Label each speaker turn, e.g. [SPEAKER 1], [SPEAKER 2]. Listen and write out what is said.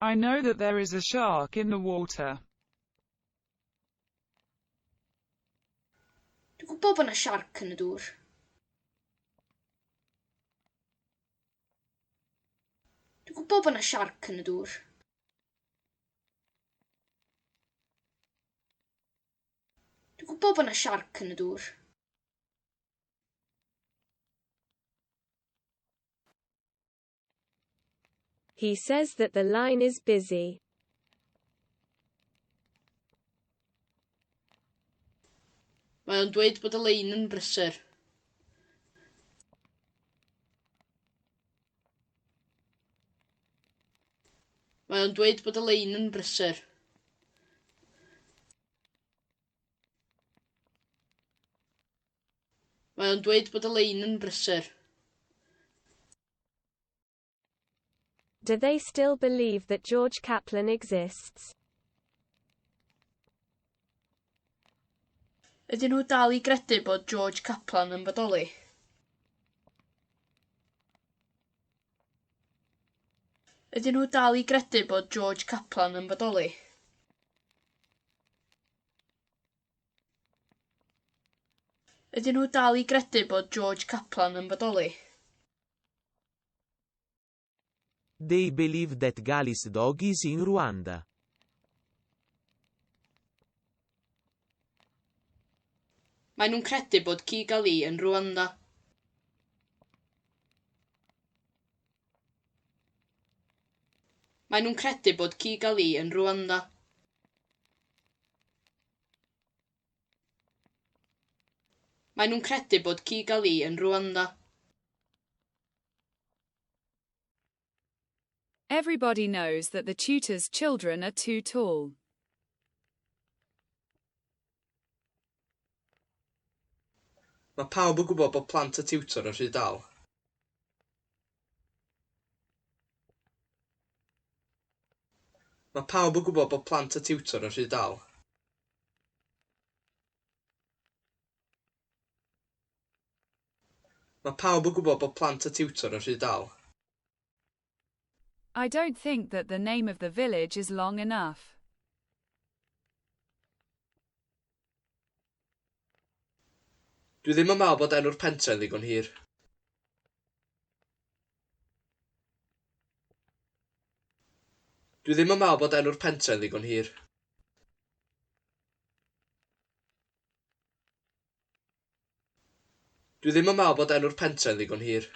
[SPEAKER 1] I know that there is a shark in the water.
[SPEAKER 2] Dwi'n gwybod bod 'na siarc yn y dŵr. Dwi'n gwybod bod 'na siarc yn y dŵr. Dwi'n gwybod bod 'na siarc yn y dŵr.
[SPEAKER 3] He says that the line is busy.
[SPEAKER 2] Mae o'n dweud bod y lein yn brysur. Mae o'n dweud bod y lein yn brysur. Mae o'n dweud bod y lein yn brysur.
[SPEAKER 3] Do they still believe that George Kaplan exists?
[SPEAKER 2] Ydyn nhw dal i gredu bod George Kaplan yn bodoli? Ydyn nhw dal i gredu bod George Kaplan yn bodoli? Ydyn nhw dal i gredu bod George Kaplan yn bodoli?
[SPEAKER 4] They believe that Gali's dog is in Rwanda.
[SPEAKER 2] Mae nhw'n credu bod Kigali yn Rwanda. Mae nhw'n credu bod Kigali yn Rwanda. Mae nhw'n credu bod Kigali yn Rwanda.
[SPEAKER 5] Everybody knows that the tutor's children are too tall.
[SPEAKER 6] Mae pawb yn gwybod bod plant y tiwtor yn rhy dal. Mae pawb yn gwybod bod plant y tiwtor yn rhy dal. Mae pawb yn gwybod bod plant y tiwtor yn rhy dal.
[SPEAKER 5] I don't think that the name of the village is long enough.
[SPEAKER 6] Dwi ddim yn meddwl bod enw'r pentre yn ddigon hir. Dwi ddim yn meddwl bod enw'r pentre yn ddigon hir. Dwi ddim yn meddwl bod enw'r pentre yn ddigon hir.